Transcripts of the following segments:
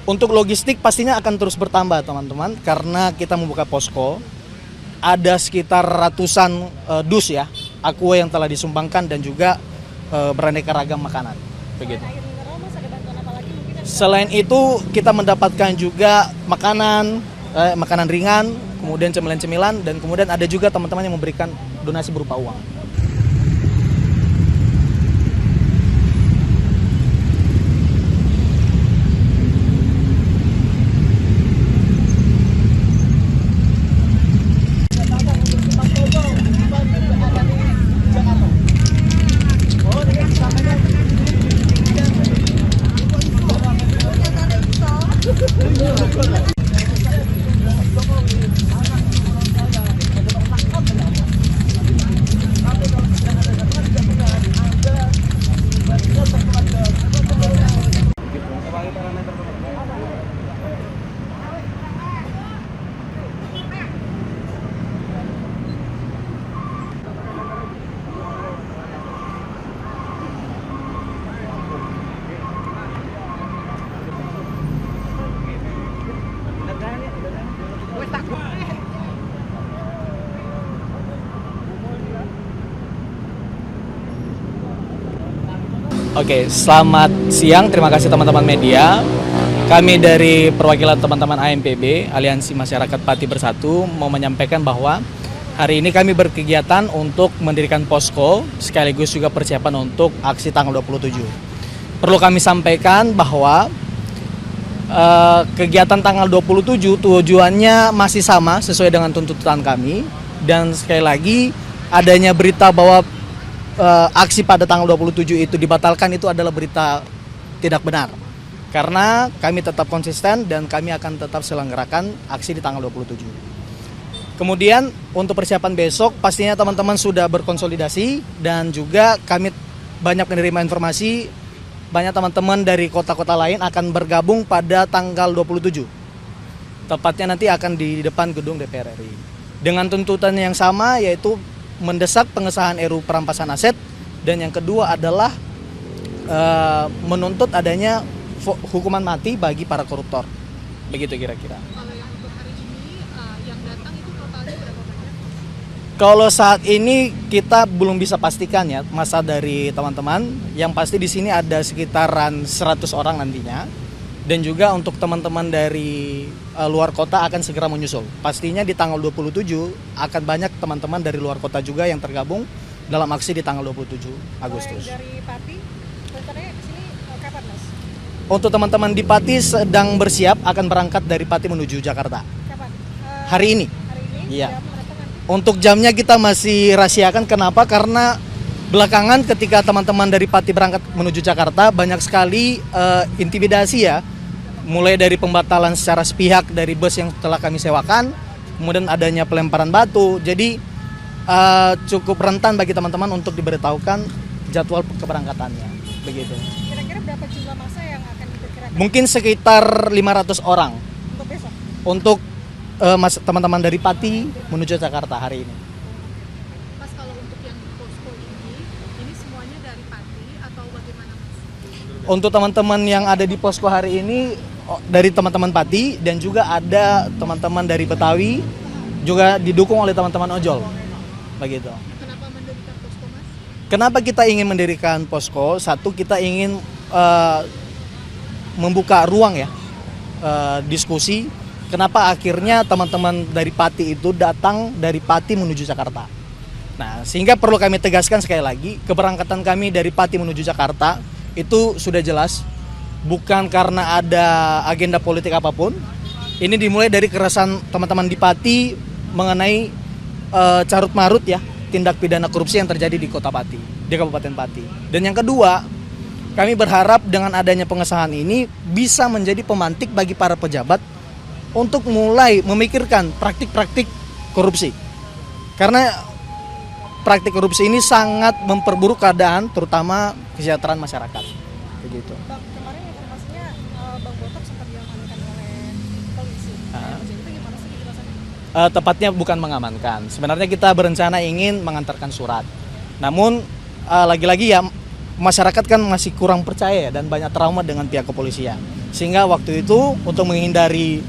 Untuk logistik pastinya akan terus bertambah teman-teman, karena kita membuka posko. Ada sekitar ratusan dus ya, aqua yang telah disumbangkan dan juga beraneka ragam makanan. Begitu. Selain itu kita mendapatkan juga makanan ringan, kemudian cemilan-cemilan, dan kemudian ada juga teman-teman yang memberikan donasi berupa uang. Oke, selamat siang. Terima kasih teman-teman media. Kami dari perwakilan teman-teman AMPB, Aliansi Masyarakat Pati Bersatu, mau menyampaikan bahwa hari ini kami berkegiatan untuk mendirikan posko, sekaligus juga persiapan untuk aksi tanggal 27. Perlu kami sampaikan bahwa kegiatan tanggal 27 tujuannya masih sama sesuai dengan tuntutan kami. Dan sekali lagi, adanya berita bahwa aksi pada tanggal 27 itu dibatalkan, itu adalah berita tidak benar. Karena kami tetap konsisten dan kami akan tetap selenggarakan aksi di tanggal 27. Kemudian untuk persiapan besok pastinya teman-teman sudah berkonsolidasi, dan juga kami banyak menerima informasi banyak teman-teman dari kota-kota lain akan bergabung pada tanggal 27. Tepatnya nanti akan di depan gedung DPR RI. Dengan tuntutan yang sama, yaitu mendesak pengesahan RUU perampasan aset, dan yang kedua adalah menuntut adanya hukuman mati bagi para koruptor. Begitu kira-kira. Kalau yang untuk hari ini yang datang itu totalnya berapa banyak? Kalau saat ini kita belum bisa pastikan ya masa dari teman-teman. Yang pasti di sini ada sekitaran 100 orang nantinya. Dan juga untuk teman-teman dari luar kota akan segera menyusul. Pastinya di tanggal 27 akan banyak teman-teman dari luar kota juga yang tergabung dalam aksi di tanggal 27 Agustus. Dari Pati, rencananya ke sini kapan, Mas? Untuk teman-teman di Pati sedang bersiap akan berangkat dari Pati menuju Jakarta. Kapan? Hari ini. Hari ini? Iya. Jam berapa nanti? Untuk jamnya kita masih rahasiakan. Kenapa? Karena belakangan ketika teman-teman dari Pati berangkat menuju Jakarta, banyak sekali intimidasi ya. Mulai dari pembatalan secara sepihak dari bus yang telah kami sewakan, kemudian adanya pelemparan batu. Jadi cukup rentan bagi teman-teman untuk diberitahukan jadwal keberangkatannya. Begitu. Kira-kira berapa jumlah massa yang akan diperkirakan? Mungkin sekitar 500 orang Untuk besok? untuk teman-teman dari Pati menuju Jakarta hari ini. Mas, kalau untuk yang posko ini semuanya dari Pati atau bagaimana, Mas? Untuk teman-teman yang ada di posko hari ini dari teman-teman Pati, dan juga ada teman-teman dari Betawi, juga didukung oleh teman-teman ojol. Begitu. Kenapa mendirikan posko, Mas? Kenapa kita ingin mendirikan posko? Satu, kita ingin membuka ruang ya, diskusi. Kenapa akhirnya teman-teman dari Pati itu datang dari Pati menuju Jakarta. Nah, sehingga perlu kami tegaskan sekali lagi, keberangkatan kami dari Pati menuju Jakarta itu sudah jelas, bukan karena ada agenda politik apapun. Ini dimulai dari keresahan teman-teman di Pati mengenai carut marut ya tindak pidana korupsi yang terjadi di Kota Pati, di Kabupaten Pati. Dan yang kedua, kami berharap dengan adanya pengesahan ini bisa menjadi pemantik bagi para pejabat untuk mulai memikirkan praktik-praktik korupsi. Karena praktik korupsi ini sangat memperburuk keadaan, terutama kesejahteraan masyarakat. Begitu. Bang, kemarin informasinya Bang Botok sempat diamankan oleh polisi. Itu gimana sih dijelasannya? Tepatnya bukan mengamankan. Sebenarnya kita berencana ingin mengantarkan surat. Namun lagi-lagi ya masyarakat kan masih kurang percaya dan banyak trauma dengan pihak kepolisian. Sehingga waktu itu untuk menghindari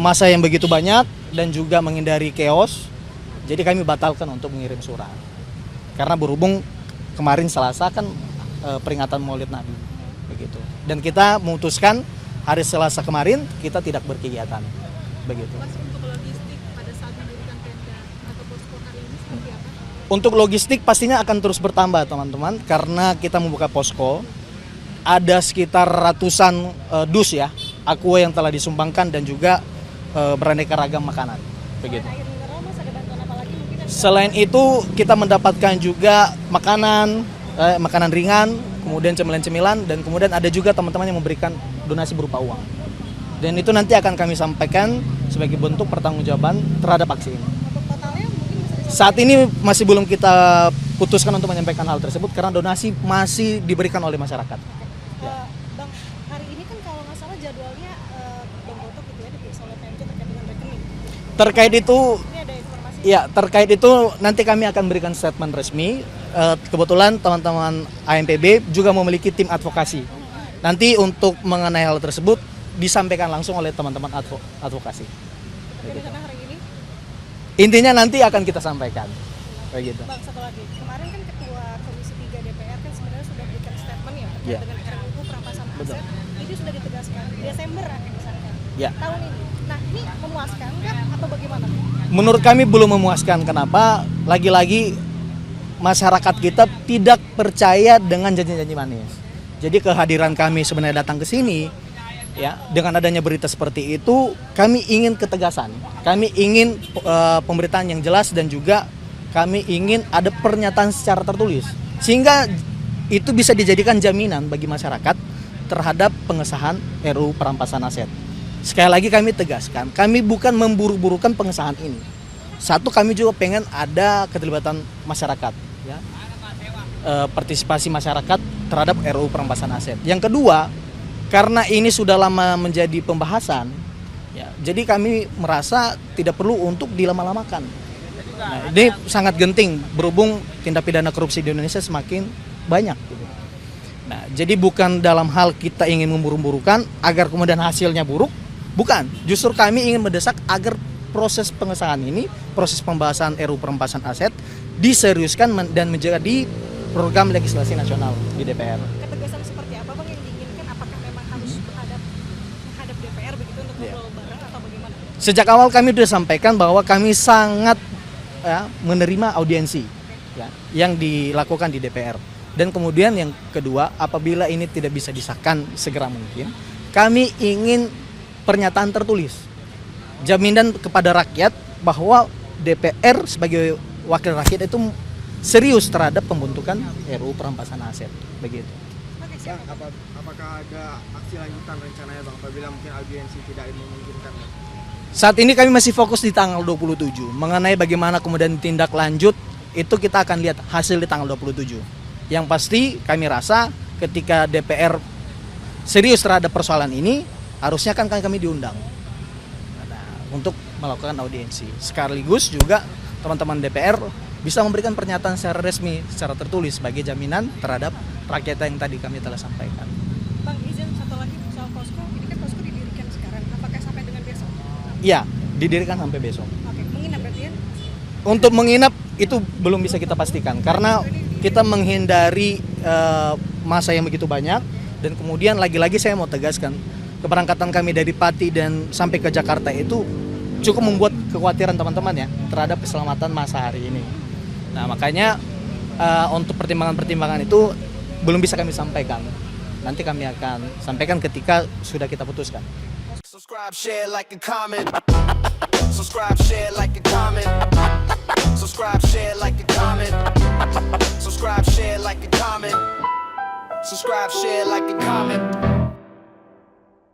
masa yang begitu banyak dan juga menghindari chaos, jadi kami batalkan untuk mengirim surat. Karena berhubung kemarin Selasa kan peringatan Maulid Nabi, begitu. Dan kita memutuskan hari Selasa kemarin kita tidak berkegiatan, begitu. Mas, untuk logistik pada saat mendirikan tenda atau posko hari ini seperti apa? Untuk logistik pastinya akan terus bertambah teman-teman, karena kita membuka posko. Ada sekitar ratusan dus ya, aqua yang telah disumbangkan dan juga beraneka ragam makanan, begitu. Selain air mineral, Mas, ada bantuan apa lagi mungkin? Selain itu kita mendapatkan juga makanan ringan, kemudian cemilan-cemilan, dan kemudian ada juga teman-teman yang memberikan donasi berupa uang. Dan itu nanti akan kami sampaikan sebagai bentuk pertanggungjawaban terhadap aksi ini. Untuk totalnya mungkin bisa disampaikan. Saat ini masih belum kita putuskan untuk menyampaikan hal tersebut karena donasi masih diberikan oleh masyarakat. Bang, hari ini kan kalau nggak salah jadwalnya Bang Botok gitu ya diperiksa oleh PMJ terkait dengan rekening. Terkait itu, Ini ada informasi. ya terkait itu nanti kami akan berikan statement resmi. Kebetulan teman-teman AMPB juga memiliki tim advokasi. Nanti untuk mengenai hal tersebut disampaikan langsung oleh teman-teman advokasi. Terkait dengan hari ini. Intinya nanti akan kita sampaikan. Begitu. Bang, satu lagi. Kemarin kan Ketua Komisi 3 DPR kan sebenarnya sudah berikan statement ya terkait Ya. dengan RUU perampasan Betul. aset. Ini sudah ditegaskan Desember akan disahkan. Ya. Tahun ini. Nah, ini memuaskan kan atau bagaimana? Menurut kami belum memuaskan. Kenapa? Lagi-lagi masyarakat kita tidak percaya dengan janji-janji manis. Jadi kehadiran kami sebenarnya datang ke sini, ya, dengan adanya berita seperti itu, kami ingin ketegasan. Kami ingin pemberitaan yang jelas dan juga kami ingin ada pernyataan secara tertulis. Sehingga itu bisa dijadikan jaminan bagi masyarakat terhadap pengesahan RUU perampasan aset. Sekali lagi kami tegaskan, kami bukan memburu-burukan pengesahan ini. Satu, kami juga pengen ada keterlibatan masyarakat, ya, partisipasi masyarakat terhadap RUU perampasan aset. Yang kedua, karena ini sudah lama menjadi pembahasan, ya, jadi kami merasa tidak perlu untuk dilama-lamakan. Nah, ini sangat genting berhubung tindak pidana korupsi di Indonesia semakin banyak. Gitu. Nah, jadi bukan dalam hal kita ingin memburu-burukan agar kemudian hasilnya buruk, bukan. Justru kami ingin mendesak agar proses pengesahan ini, proses pembahasan RUU perampasan aset diseriuskan dan menjadi program legislasi nasional di DPR. Ketegasan seperti apa Bang yang diinginkan? Apakah memang harus menghadap DPR begitu untuk ngobrol bareng atau bagaimana? Sejak awal kami sudah sampaikan bahwa kami sangat menerima audiensi, ya, yang dilakukan di DPR. Dan kemudian yang kedua, apabila ini tidak bisa disahkan segera mungkin, kami ingin pernyataan tertulis, jaminan kepada rakyat bahwa DPR sebagai wakil rakyat itu serius terhadap pembentukan RUU perampasan aset, begitu. Oke, siap. Bang, apakah ada aksi lanjutan rencananya Bang apabila mungkin audiensi tidak memungkinkan? Bang? Saat ini kami masih fokus di tanggal 27. Mengenai bagaimana kemudian tindak lanjut, itu kita akan lihat hasil di tanggal 27. Yang pasti kami rasa ketika DPR serius terhadap persoalan ini, harusnya kan kami diundang untuk melakukan audiensi. Sekaligus juga teman-teman DPR bisa memberikan pernyataan secara resmi, secara tertulis sebagai jaminan terhadap rakyat yang tadi kami telah sampaikan. Bang, izin satu lagi soal posko. Ini kan posko didirikan sekarang. Apakah sampai dengan besok? Iya, didirikan sampai besok. Oke, menginap berarti ya? Untuk menginap itu belum bisa kita pastikan karena kita menghindari masa yang begitu banyak, dan kemudian lagi-lagi saya mau tegaskan keberangkatan kami dari Pati dan sampai ke Jakarta itu cukup membuat kekhawatiran teman-teman ya terhadap keselamatan masa hari ini. Nah, makanya untuk pertimbangan-pertimbangan itu belum bisa kami sampaikan. Nanti kami akan sampaikan ketika sudah kita putuskan. Subscribe, share, like, and comment. Subscribe, share, like, and comment. Subscribe, share, like, and comment. Subscribe, share, like, and comment. Subscribe, share, like, and comment.